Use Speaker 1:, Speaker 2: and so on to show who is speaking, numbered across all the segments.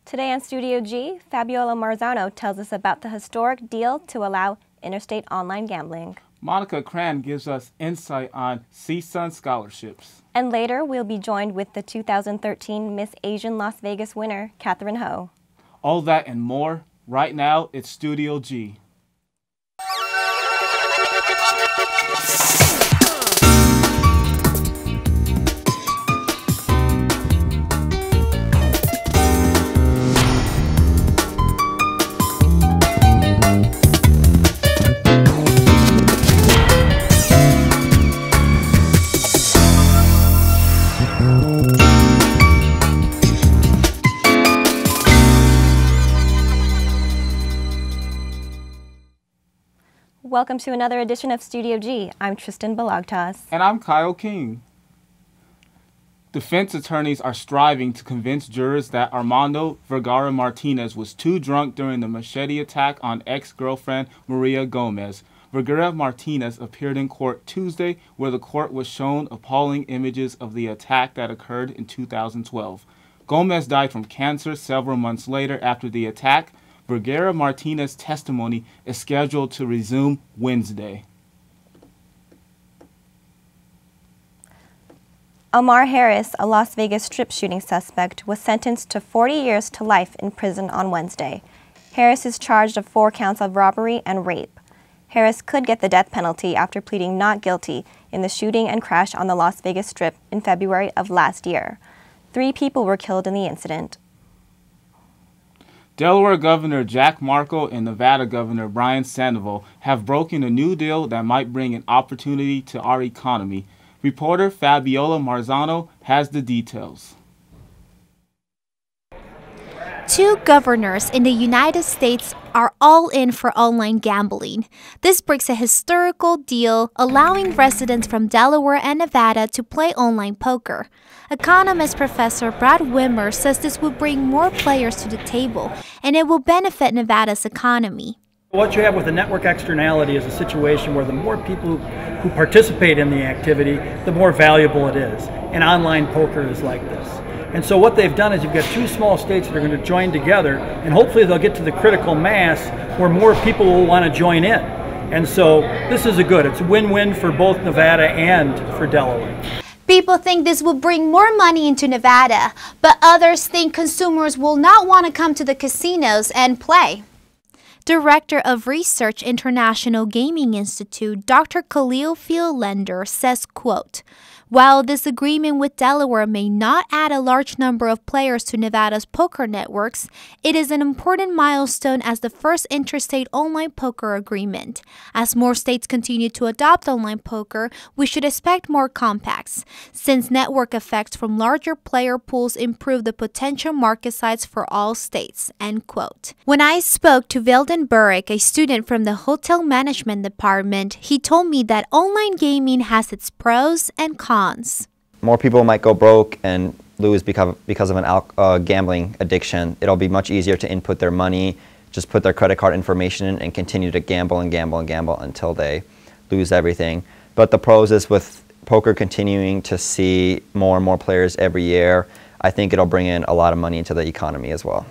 Speaker 1: Today on Studio G, Fabiola Marzano tells us about the historic deal to allow interstate online gambling.
Speaker 2: Monica Cran gives us insight on CSUN scholarships.
Speaker 1: And later, we'll be joined with the 2013 Miss Asian Las Vegas winner, Catherine Ho.
Speaker 2: All that and more. Right now, it's Studio G.
Speaker 1: Welcome to another edition of Studio G. I'm Tristan Balagtas.
Speaker 2: And I'm Kyle King. Defense attorneys are striving to convince jurors that Armando Vergara Martinez was too drunk during the machete attack on ex-girlfriend Maria Gomez. Vergara Martinez appeared in court Tuesday, where the court was shown appalling images of the attack that occurred in 2012. Gomez died from cancer several months later after the attack. Vergara Martinez's testimony is scheduled to resume Wednesday.
Speaker 1: Amar Harris, a Las Vegas strip shooting suspect, was sentenced to 40 years to life in prison on Wednesday. Harris is charged of 4 counts of robbery and rape. Harris could get the death penalty after pleading not guilty in the shooting and crash on the Las Vegas Strip in February of last year. 3 people were killed in the incident.
Speaker 2: Delaware Governor Jack Markle and Nevada Governor Brian Sandoval have broken a new deal that might bring an opportunity to our economy. Reporter Fabiola Marzano has the details.
Speaker 3: 2 governors in the United States are all in for online gambling. This breaks a historical deal allowing residents from Delaware and Nevada to play online poker. Economist Professor Brad Wimmer says this will bring more players to the table and it will benefit Nevada's economy.
Speaker 4: What you have with the network externality is a situation where the more people who participate in the activity, the more valuable it is. And online poker is like this. And so what they've done is you've got 2 small states that are going to join together, and hopefully they'll get to the critical mass where more people will want to join in. And so this is it's a win-win for both Nevada and for Delaware.
Speaker 3: People think this will bring more money into Nevada, but others think consumers will not want to come to the casinos and play. Director of Research International Gaming Institute, Dr. Khalil Fielender says, quote, "While this agreement with Delaware may not add a large number of players to Nevada's poker networks, it is an important milestone as the first interstate online poker agreement. As more states continue to adopt online poker, we should expect more compacts, since network effects from larger player pools improve the potential market size for all states." End quote. When I spoke to Velden Burrick, a student from the Hotel Management Department, he told me that online gaming has its pros and cons.
Speaker 5: More people might go broke and lose because of an gambling addiction. It'll be much easier to input their money, just put their credit card information in and continue to gamble and gamble and gamble until they lose everything. But the pros is with poker continuing to see more and more players every year, I think it'll bring in a lot of money into the economy as well.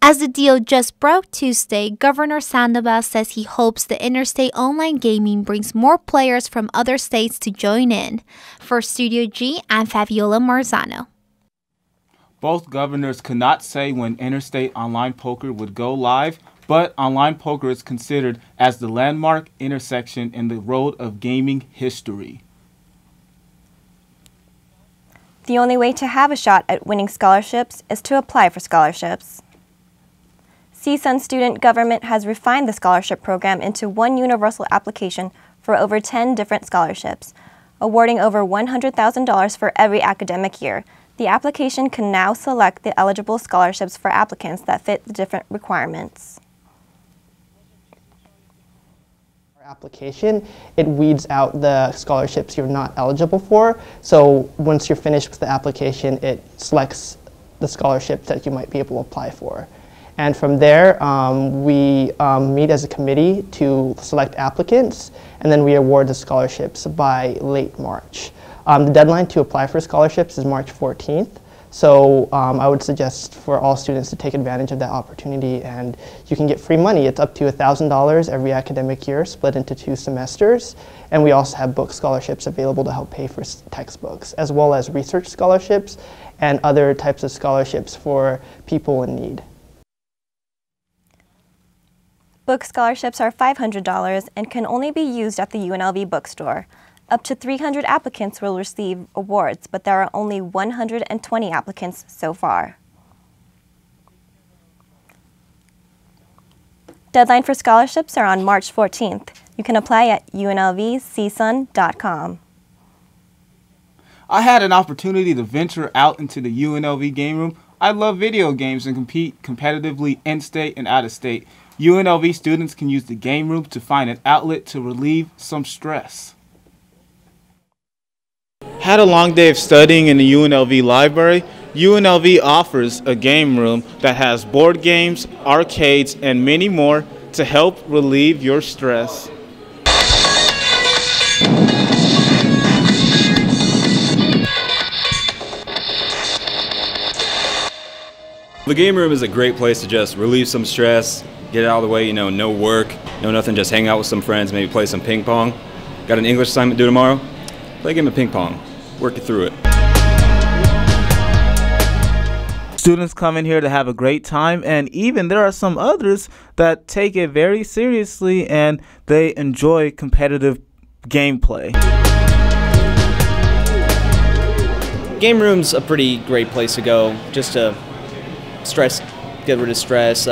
Speaker 3: As the deal just broke Tuesday, Governor Sandoval says he hopes the interstate online gaming brings more players from other states to join in. For Studio G, I'm Fabiola Marzano.
Speaker 2: Both governors could not say when interstate online poker would go live, but online poker is considered as the landmark intersection in the road of gaming history.
Speaker 1: The only way to have a shot at winning scholarships is to apply for scholarships. CSUN student government has refined the scholarship program into one universal application for over 10 different scholarships, awarding over $100,000 for every academic year. The application can now select the eligible scholarships for applicants that fit the different requirements.
Speaker 6: Application, it weeds out the scholarships you're not eligible for. So once you're finished with the application, it selects the scholarships that you might be able to apply for. And from there, we meet as a committee to select applicants, and then we award the scholarships by late March. The deadline to apply for scholarships is March 14th. So I would suggest for all students to take advantage of that opportunity, and you can get free money. It's up to $1,000 every academic year, split into 2 semesters. And we also have book scholarships available to help pay for textbooks, as well as research scholarships and other types of scholarships for people in need.
Speaker 1: Book scholarships are $500 and can only be used at the UNLV bookstore. Up to 300 applicants will receive awards, but there are only 120 applicants so far. Deadline for scholarships are on March 14th. You can apply at unlvcsun.com.
Speaker 2: I had an opportunity to venture out into the UNLV game room. I love video games and compete competitively in-state and out-of-state. UNLV students can use the game room to find an outlet to relieve some stress. Had a long day of studying in the UNLV library? UNLV offers a game room that has board games, arcades, and many more to help relieve your stress.
Speaker 7: The game room is a great place to just relieve some stress, get it out of the way, you know, no work, no nothing, just hang out with some friends, maybe play some ping pong. Got an English assignment due tomorrow? Play a game of ping pong. Work it through it.
Speaker 2: Students come in here to have a great time, and even there are some others that take it very seriously and they enjoy competitive gameplay.
Speaker 8: Game room's a pretty great place to go just to get rid of stress,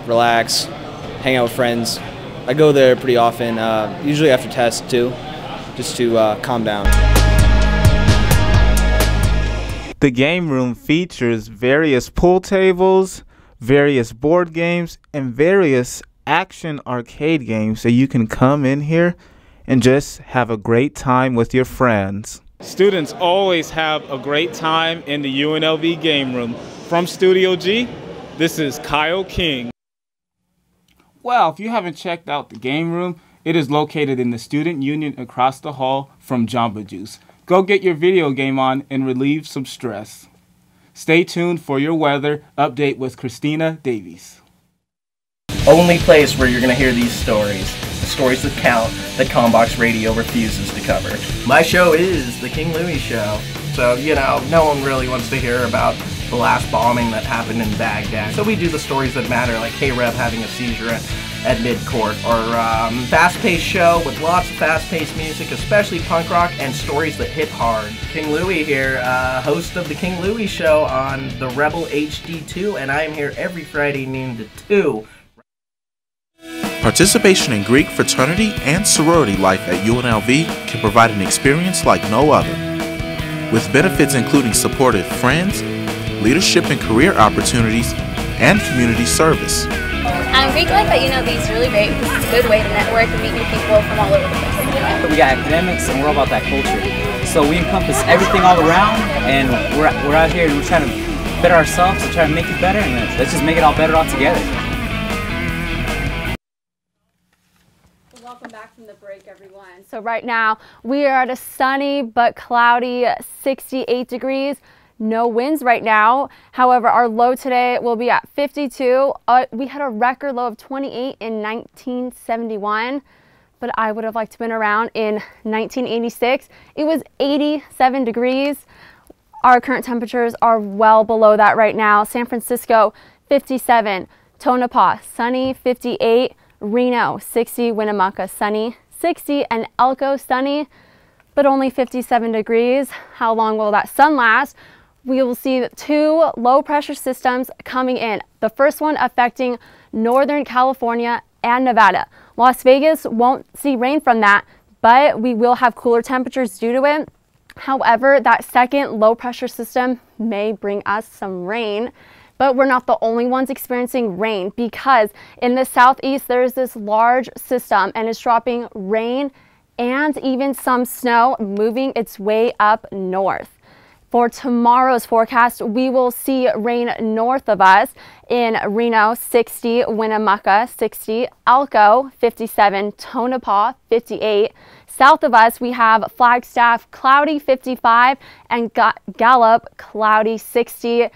Speaker 8: relax, hang out with friends. I go there pretty often, usually after tests too, just to calm down.
Speaker 2: The game room features various pool tables, various board games, and various action arcade games, so you can come in here and just have a great time with your friends. Students always have a great time in the UNLV game room. From Studio G, this is Kyle King. Well, if you haven't checked out the game room, it is located in the Student Union across the hall from Jamba Juice. Go get your video game on and relieve some stress. Stay tuned for your weather update with Christina Davies.
Speaker 9: Only place where you're going to hear these stories, the stories that count, that Combox Radio refuses to cover. My show is The King Louie Show, so, you know, no one really wants to hear about the last bombing that happened in Baghdad. So we do the stories that matter, like K-Rev having a seizure at mid-court, or fast-paced show with lots of fast-paced music, especially punk rock, and stories that hit hard. King Louie here, host of The King Louie Show on the Rebel HD2, and I am here every Friday noon to 2.
Speaker 10: Participation in Greek fraternity and sorority life at UNLV can provide an experience like no other, with benefits including supportive friends, leadership and career opportunities, and community service.
Speaker 11: Greek life at UNLV is really great because it's a good way to network and meet new people from all over the place.
Speaker 12: We got academics and we're all about that culture. So we encompass everything all around, and we're out here and we're trying to better ourselves and try to make it better, and let's just make it all better all together.
Speaker 13: Welcome back from the break, everyone. So right now we are at a sunny but cloudy 68 degrees. No winds right now. However, our low today will be at 52. We had a record low of 28 in 1971, but I would have liked to have been around in 1986. It was 87 degrees. Our current temperatures are well below that right now. San Francisco, 57. Tonopah, sunny, 58. Reno, 60. Winnemucca, sunny, 60. And Elko, sunny, but only 57 degrees. How long will that sun last? We will see 2 low pressure systems coming in. The first one affecting Northern California and Nevada. Las Vegas won't see rain from that, but we will have cooler temperatures due to it. However, that second low pressure system may bring us some rain, but we're not the only ones experiencing rain, because in the southeast there's this large system and it's dropping rain and even some snow moving its way up north. For tomorrow's forecast, we will see rain north of us in Reno, 60, Winnemucca, 60, Elko, 57, Tonopah, 58. South of us, we have Flagstaff, cloudy, 55, and Gallup, cloudy, 60.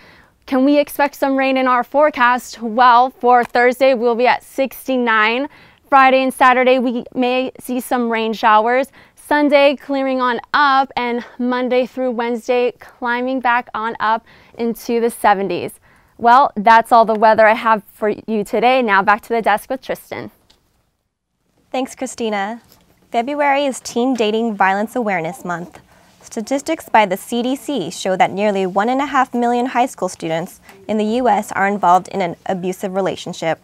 Speaker 13: Can we expect some rain in our forecast? Well, for Thursday, we'll be at 69. Friday and Saturday, we may see some rain showers. Sunday clearing on up, and Monday through Wednesday climbing back on up into the 70s. Well, that's all the weather I have for you today. Now back to the desk with Tristan.
Speaker 1: Thanks, Christina. February is Teen Dating Violence Awareness Month. Statistics by the CDC show that nearly 1.5 million high school students in the U.S. are involved in an abusive relationship.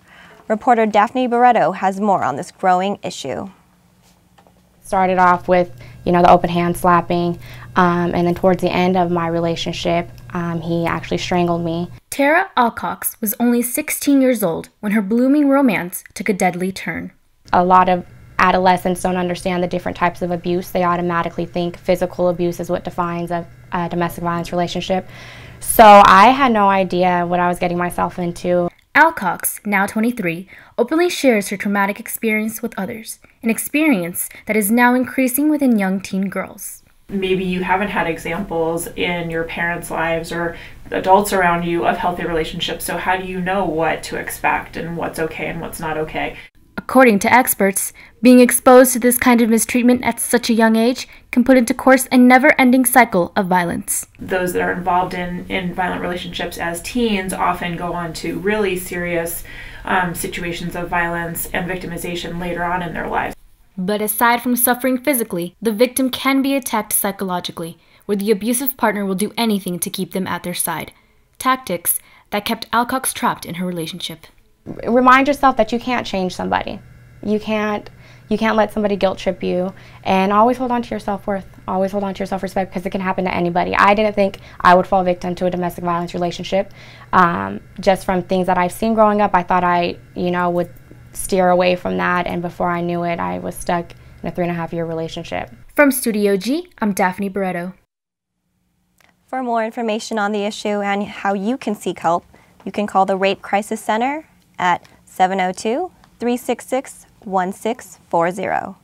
Speaker 1: Reporter Daphne Barreto has more on this growing issue.
Speaker 14: Started off with, the open hand slapping, and then towards the end of my relationship, he actually strangled me.
Speaker 15: Tara Alcox was only 16 years old when her blooming romance took a deadly turn.
Speaker 14: A lot of adolescents don't understand the different types of abuse. They automatically think physical abuse is what defines a domestic violence relationship. So I had no idea what I was getting myself into.
Speaker 15: Alcox, now 23, openly shares her traumatic experience with others, an experience that is now increasing within young teen girls.
Speaker 16: Maybe you haven't had examples in your parents' lives or adults around you of healthy relationships, so how do you know what to expect and what's okay and what's not okay?
Speaker 15: According to experts, being exposed to this kind of mistreatment at such a young age can put into course a never-ending cycle of violence.
Speaker 16: Those that are involved in violent relationships as teens often go on to really serious situations of violence and victimization later on in their lives.
Speaker 15: But aside from suffering physically, the victim can be attacked psychologically, where the abusive partner will do anything to keep them at their side. Tactics that kept Alcox trapped in her relationship.
Speaker 14: Remind yourself that you can't change somebody. You can't let somebody guilt trip you, and always hold on to your self-worth. Always hold on to your self-respect, because it can happen to anybody. I didn't think I would fall victim to a domestic violence relationship. Just from things that I've seen growing up, I thought I, would steer away from that, and before I knew it, I was stuck in a 3.5-year relationship.
Speaker 15: From Studio G, I'm Daphne Barreto.
Speaker 1: For more information on the issue and how you can seek help, you can call the Rape Crisis Center at 702-366-1640.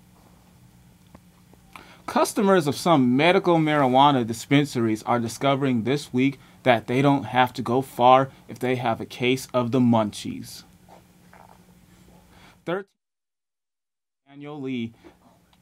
Speaker 2: Customers of some medical marijuana dispensaries are discovering this week that they don't have to go far if they have a case of the munchies. 13 Daniel Lee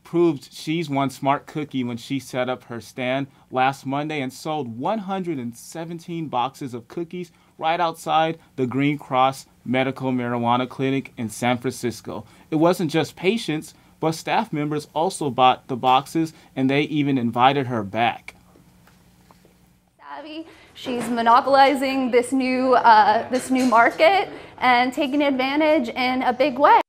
Speaker 2: proved she's one smart cookie when she set up her stand last Monday and sold 117 boxes of cookies right outside the Green Cross Medical Marijuana Clinic in San Francisco. It wasn't just patients, but staff members also bought the boxes, and they even invited her back.
Speaker 17: Savvy, she's monopolizing this new market and taking advantage in a big way.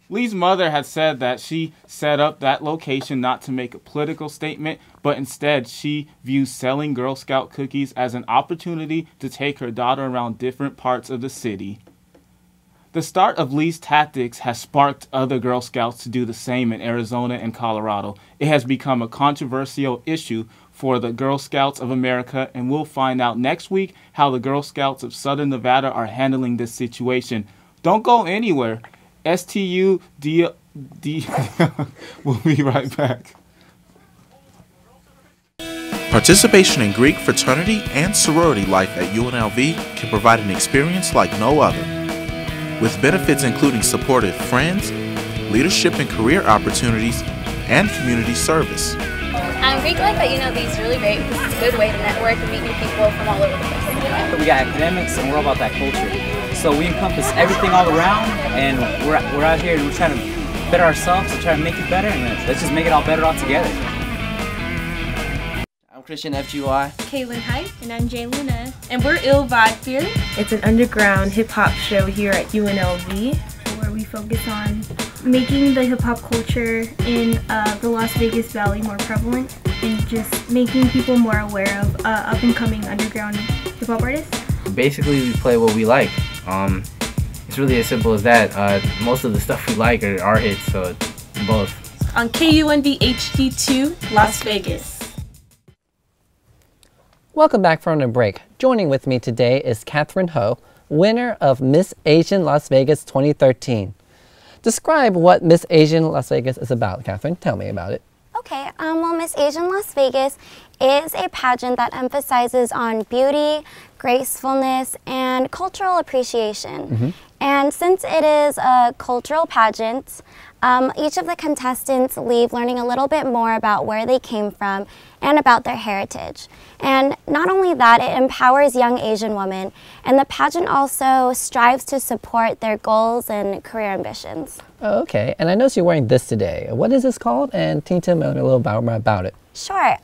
Speaker 2: Lee's mother had said that she set up that location not to make a political statement, but instead she views selling Girl Scout cookies as an opportunity to take her daughter around different parts of the city. The start of Lee's tactics has sparked other Girl Scouts to do the same in Arizona and Colorado. It has become a controversial issue for the Girl Scouts of America, and we'll find out next week how the Girl Scouts of Southern Nevada are handling this situation. Don't go anywhere. STUD we'll be right back.
Speaker 10: Participation in Greek fraternity and sorority life at UNLV can provide an experience like no other, with benefits including supportive friends, leadership and career opportunities, and community service.
Speaker 11: Greek life at UNLV is really great because it's a good way to network and meet new people from all over the place.
Speaker 12: We got academics and we're all about that culture. So we encompass everything all around, and we're out here and we're trying to better ourselves and try to make it better, and let's just make it all better all together.
Speaker 9: I'm Christian FGY.
Speaker 18: Kaylin Height. And I'm Jay Luna. And we're Ill Vibe Theory.
Speaker 19: It's an underground hip-hop show here at UNLV, where we focus on making the hip-hop culture in the Las Vegas Valley more prevalent and just making people more aware of up-and-coming underground hip-hop artists.
Speaker 20: Basically, we play what we like. It's really as simple as that. Most of the stuff we like are our hits, so both.
Speaker 18: on KUNV HD2 Las Vegas.
Speaker 21: Welcome back from the break. Joining with me today is Catherine Ho, winner of Miss Asian Las Vegas 2013. Describe what Miss Asian Las Vegas is about, Catherine. Tell me about it.
Speaker 22: Okay, well, Miss Asian Las Vegas is a pageant that emphasizes on beauty, gracefulness, and cultural appreciation. And since it is a cultural pageant, each of the contestants leave learning a little bit more about where they came from and about their heritage. And not only that, it empowers young Asian women, and the pageant also strives to support their goals and career ambitions.
Speaker 21: Oh, okay, and I noticed you're wearing this today. What is this called? And can you tell me a little more about it?
Speaker 22: Sure.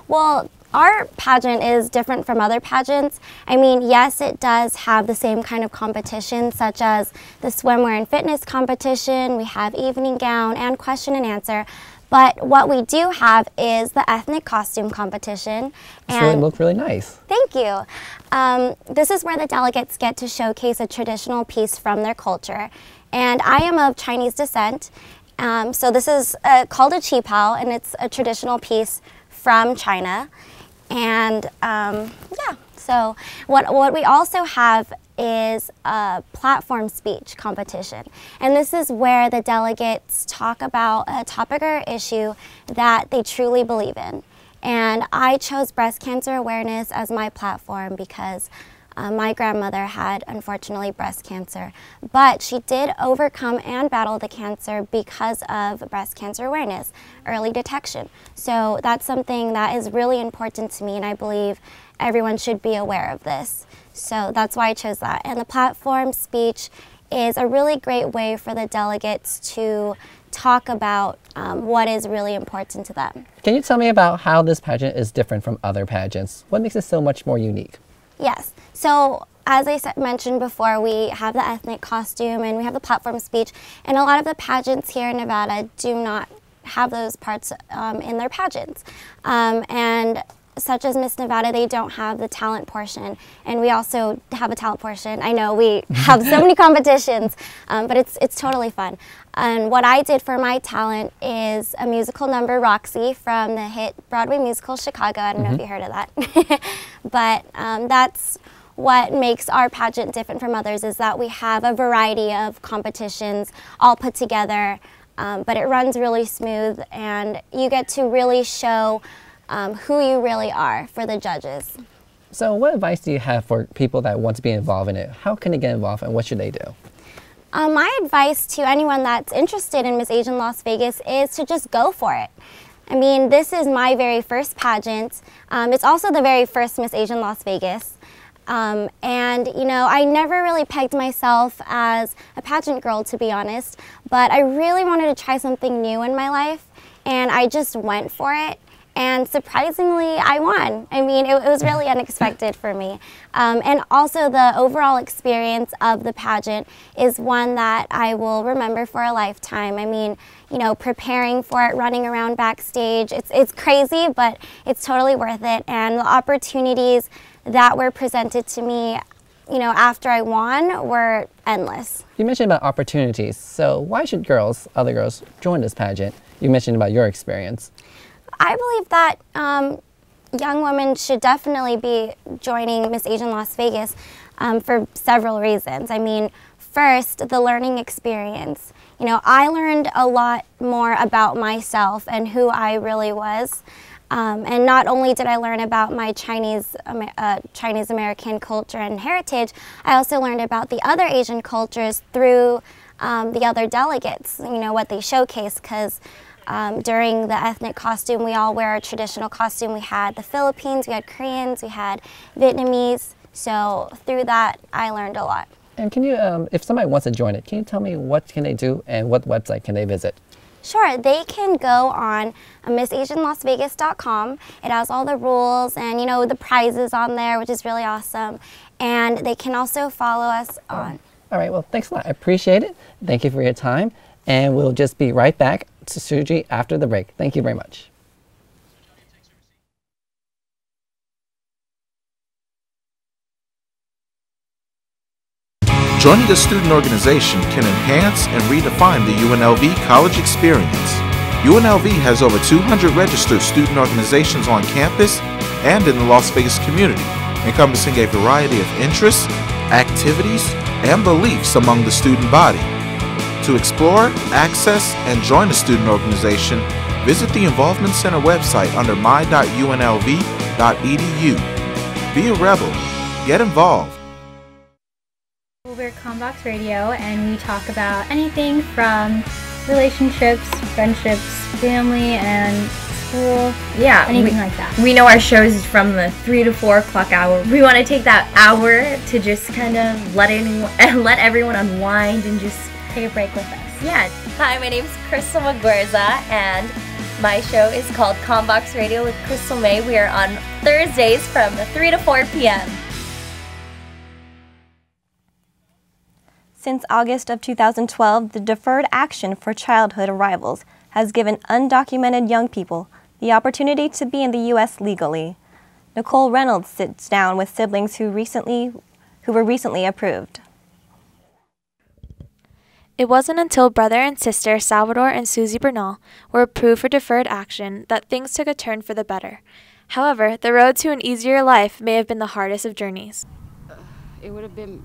Speaker 22: Well, our pageant is different from other pageants. I mean, yes, it does have the same kind of competition, such as the swimwear and fitness competition. We have evening gown and question and answer. But what we do have is the ethnic costume competition.
Speaker 21: This really looks really nice.
Speaker 22: Thank you. This is where the delegates get to showcase a traditional piece from their culture. And I am of Chinese descent. So this is called a qipao, and it's a traditional piece from China. And yeah, so what we also have is a platform speech competition. And this is where the delegates talk about a topic or issue that they truly believe in. And I chose breast cancer awareness as my platform because my grandmother had, unfortunately, breast cancer, but she did overcome and battle the cancer because of breast cancer awareness, early detection. So that's something that is really important to me, and I believe everyone should be aware of this. So that's why I chose that. And the platform speech is a really great way for the delegates to talk about what is really important to them.
Speaker 21: Can you tell me about how this pageant is different from other pageants? What makes it so much more unique?
Speaker 22: Yes. So as I mentioned before, we have the ethnic costume and we have the platform speech, and a lot of the pageants here in Nevada do not have those parts in their pageants. And such as Miss Nevada, they don't have the talent portion, and we also have a talent portion. I know we have so many competitions, but it's totally fun. And what I did for my talent is a musical number, Roxy, from the hit Broadway musical Chicago. I don't know if you heard of that. But that's what makes our pageant different from others, is that we have a variety of competitions all put together, but it runs really smooth, and you get to really show who you really are for the judges.
Speaker 21: So what advice do you have for people that want to be involved in it? How can they get involved, and what should they do?
Speaker 22: My advice to anyone that's interested in Miss Asian Las Vegas is to just go for it. I mean, this is my very first pageant. It's also the very first Miss Asian Las Vegas. And, you know, I never really pegged myself as a pageant girl, to be honest, but I really wanted to try something new in my life, and I just went for it. And surprisingly, I won. I mean, it was really unexpected for me. And also the overall experience of the pageant is one that I will remember for a lifetime. I mean, you know, preparing for it, running around backstage, it's crazy, but it's totally worth it. And the opportunities that were presented to me, you know, after I won were endless.
Speaker 21: You mentioned about opportunities. So why should other girls, join this pageant? You mentioned about your experience.
Speaker 22: I believe that young women should definitely be joining Miss Asian Las Vegas for several reasons. I mean, first, the learning experience. You know, I learned a lot more about myself and who I really was. And not only did I learn about my Chinese American culture and heritage, I also learned about the other Asian cultures through the other delegates, you know, what they showcase, because during the ethnic costume, we all wear a traditional costume. We had the Philippines, we had Koreans, we had Vietnamese. So through that, I learned a lot.
Speaker 21: And can you, if somebody wants to join it, can you tell me what can they do and what website can they visit?
Speaker 22: Sure, they can go on MissAsianLasVegas.com. It has all the rules and, you know, the prizes on there, which is really awesome. And they can also follow us on.
Speaker 21: All right, well, thanks a lot. I appreciate it. Thank you for your time. And we'll just be right back to Suji after the break. Thank you very much.
Speaker 10: Joining a student organization can enhance and redefine the UNLV college experience. UNLV has over 200 registered student organizations on campus and in the Las Vegas community, encompassing a variety of interests, activities, and beliefs among the student body. To explore, access, and join a student organization, visit the Involvement Center website under my.unlv.edu. Be a rebel. Get involved.
Speaker 4: We're Combox Radio, and we talk about anything from relationships, friendships, family, and school.
Speaker 5: Yeah,
Speaker 4: anything like that.
Speaker 5: We know our shows is from the 3 to 4 o'clock hour. We want to take that hour to just kind of let everyone unwind and just
Speaker 4: take a break with us.
Speaker 5: Yeah.
Speaker 23: Hi, my name is Crystal Magorza, and my show is called Combox Radio with Crystal May. We are on Thursdays from 3 to 4 p.m.
Speaker 1: Since August of 2012, the Deferred Action for Childhood Arrivals has given undocumented young people the opportunity to be in the U.S. legally. Nicole Reynolds sits down with siblings who were recently approved.
Speaker 24: It wasn't until brother and sister Salvador and Susie Bernal were approved for deferred action that things took a turn for the better. However, the road to an easier life may have been the hardest of journeys.
Speaker 25: It would have been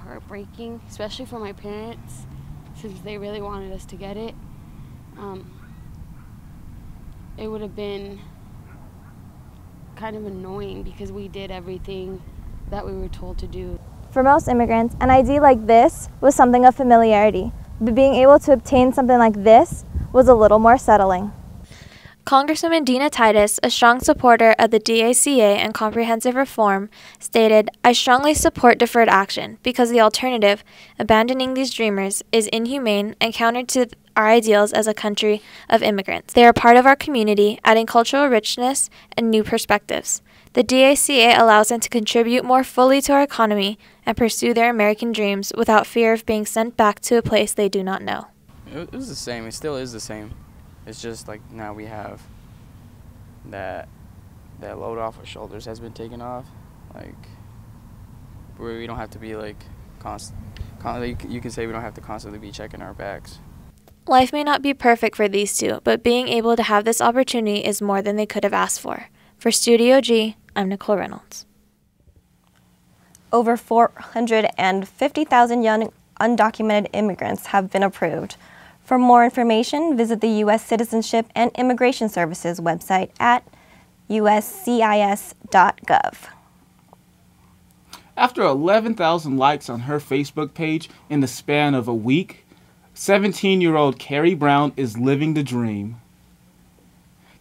Speaker 25: heartbreaking, especially for my parents, since they really wanted us to get it. It would have been kind of annoying because we did everything that we were told to do.
Speaker 26: For most immigrants, an ID like this was something of familiarity, but being able to obtain something like this was a little more settling.
Speaker 24: Congresswoman Dina Titus, a strong supporter of the DACA and comprehensive reform, stated, "I strongly support deferred action because the alternative, abandoning these dreamers, is inhumane and counter to our ideals as a country of immigrants. They are part of our community, adding cultural richness and new perspectives. The DACA allows them to contribute more fully to our economy and pursue their American dreams without fear of being sent back to a place they do not know."
Speaker 27: It was the same. It still is the same. It's just like now we have that load off our shoulders has been taken off. Like we don't have to be like you can say we don't have to constantly be checking our bags.
Speaker 24: Life may not be perfect for these two, but being able to have this opportunity is more than they could have asked for. For Studio G, I'm Nicole Reynolds.
Speaker 1: Over 450,000 young undocumented immigrants have been approved. For more information, visit the U.S. Citizenship and Immigration Services website at uscis.gov.
Speaker 2: After 11,000 likes on her Facebook page in the span of a week, 17-year-old Carrie Brown is living the dream.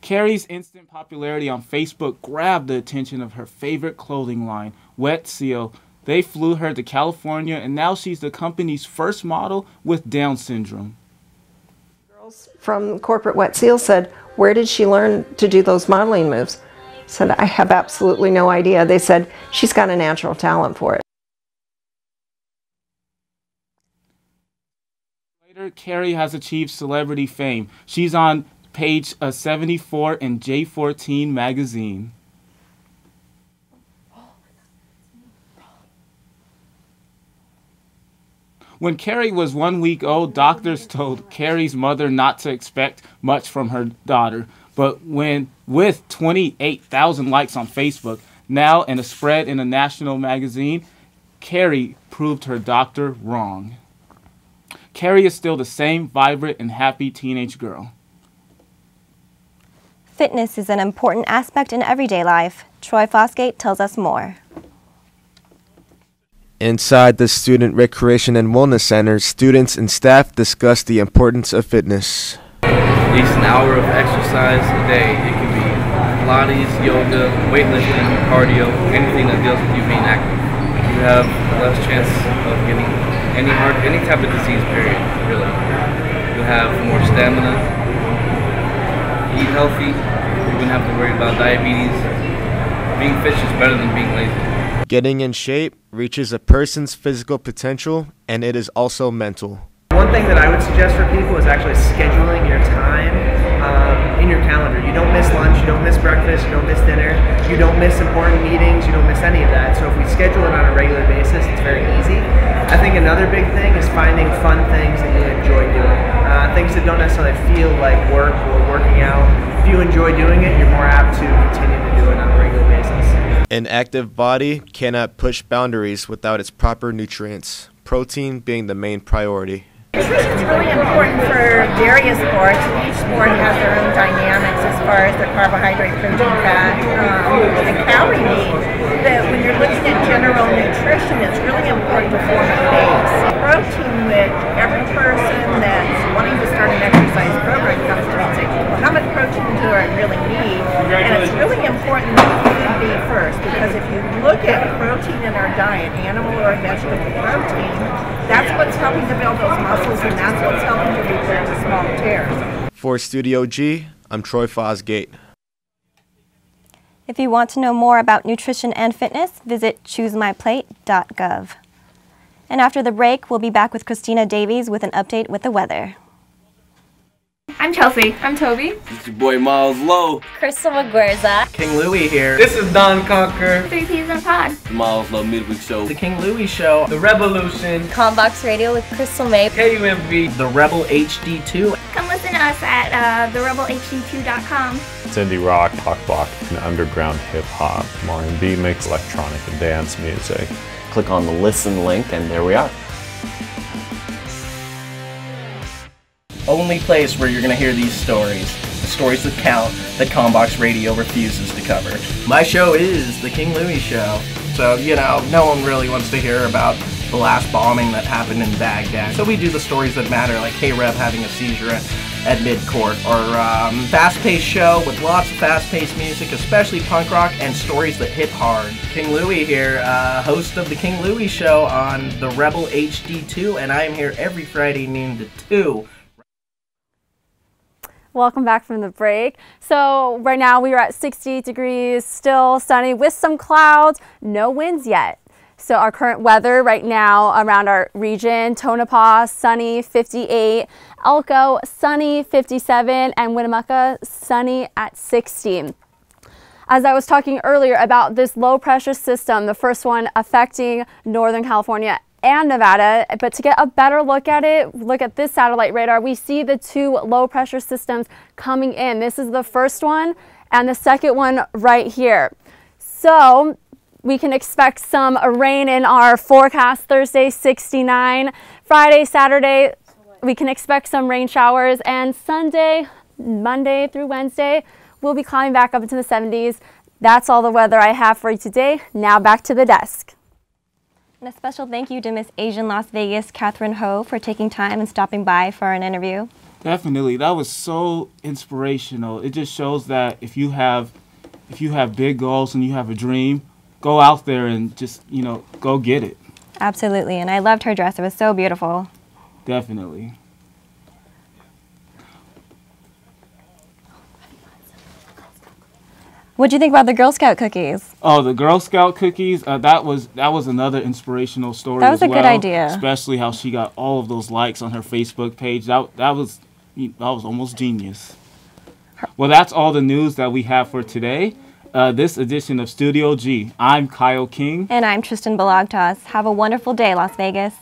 Speaker 2: Carrie's instant popularity on Facebook grabbed the attention of her favorite clothing line, Wet Seal. They flew her to California, and now she's the company's first model with Down syndrome.
Speaker 28: Girls from corporate Wet Seal said, "Where did she learn to do those modeling moves?" I said, "I have absolutely no idea." They said, "She's got a natural talent for it."
Speaker 2: Later, Carrie has achieved celebrity fame. She's on page 74 in J14 magazine. When Carrie was 1 week old, doctors told Carrie's mother not to expect much from her daughter. But with 28,000 likes on Facebook, now and a spread in a national magazine, Carrie proved her doctor wrong. Carrie is still the same vibrant and happy teenage girl.
Speaker 1: Fitness is an important aspect in everyday life. Troy Fosgate tells us more.
Speaker 29: Inside the Student Recreation and Wellness Center, students and staff discuss the importance of fitness.
Speaker 30: At least an hour of exercise a day. It can be Pilates, yoga, weightlifting, cardio, anything that deals with you being active. You have less chance of getting any type of disease, period, really. You have more stamina. Eat healthy. You wouldn't have to worry about diabetes. Being fit is better than being lazy.
Speaker 29: Getting in shape reaches a person's physical potential, and it is also mental.
Speaker 9: One thing that I would suggest for people is actually scheduling your time in your calendar. You don't miss lunch,
Speaker 3: don't miss breakfast, you don't miss dinner, you don't miss important meetings, you don't miss any of that. So if we schedule it on a regular basis, it's very easy. I think another big thing is finding fun things that you enjoy doing. Things that don't necessarily feel like work or working out. If you enjoy doing it, you're more apt to continue to do it on a regular basis.
Speaker 29: An active body cannot push boundaries without its proper nutrients, protein being the main priority.
Speaker 6: Nutrition is really important for various sports. Each sport has their own dynamics as far as their carbohydrate, protein, fat, and calorie needs. When you're looking at general nutrition, it's really important to form a base. Protein, which every person that's wanting to start an exercise program comes to me and says, well, how much protein do I really need? And it's really important that food be first, because if you look at protein in our diet, animal or vegetable protein, that's what's helping to build those muscles, and that's what's helping to repair the small tears.
Speaker 29: For Studio G, I'm Troy Fosgate.
Speaker 1: If you want to know more about nutrition and fitness, visit choosemyplate.gov. And after the break, we'll be back with Christina Davies with an update with the weather.
Speaker 6: I'm Chelsea.
Speaker 18: I'm Toby.
Speaker 30: It's your boy Miles Lowe.
Speaker 23: Crystal McGuerza.
Speaker 9: King Louie here.
Speaker 30: This is Don Conquer.
Speaker 6: 3 P's in a pod.
Speaker 30: The Miles Lowe Midweek Show.
Speaker 9: The King Louie Show.
Speaker 30: The Revolution.
Speaker 23: Combox Radio with Crystal May.
Speaker 30: KUMV.
Speaker 9: The Rebel HD2.
Speaker 6: Come listen to us at therebelhd2.com.
Speaker 7: It's indie rock, pop rock, and underground hip hop, R&B mix, electronic and dance music.
Speaker 8: Click on the listen link and there we are.
Speaker 9: Only place where you're going to hear these stories. The stories that count that Combox Radio refuses to cover. My show is The King Louie Show. So, you know, no one really wants to hear about the last bombing that happened in Baghdad. So we do the stories that matter, like K-Rev having a seizure at mid-court, or fast-paced show with lots of fast-paced music, especially punk rock, and stories that hit hard. King Louie here, host of The King Louie Show on the Rebel HD2, and I am here every Friday noon to 2.
Speaker 11: Welcome back from the break. So right now we are at 60 degrees, still sunny with some clouds, no winds yet. So our current weather right now around our region, Tonopah, sunny, 58, Elko, sunny, 57, and Winnemucca, sunny at 60. As I was talking earlier about this low pressure system, the first one affecting Northern California and Nevada, but to get a better look at it, look at this satellite radar, we see the two low pressure systems coming in. This is the first one and the second one right here. So we can expect some rain in our forecast. Thursday 69, Friday, Saturday we can expect some rain showers, and Sunday, Monday through Wednesday we'll be climbing back up into the 70s. That's all the weather I have for you today. Now back to the desk.
Speaker 1: And a special thank you to Miss Asian Las Vegas, Catherine Ho, for taking time and stopping by for an interview.
Speaker 2: Definitely. That was so inspirational. It just shows that if you have big goals and you have a dream, go out there and just, you know, go get it.
Speaker 1: Absolutely. And I loved her dress. It was so beautiful.
Speaker 2: Definitely.
Speaker 1: What do you think about the Girl Scout cookies?
Speaker 2: Oh, the Girl Scout cookies, that was another inspirational story.
Speaker 1: That was
Speaker 2: as
Speaker 1: a good idea.
Speaker 2: Especially how she got all of those likes on her Facebook page. That was almost genius. Well, that's all the news that we have for today. This edition of Studio G. I'm Kyle King.
Speaker 1: And I'm Tristan Balagtas. Have a wonderful day, Las Vegas.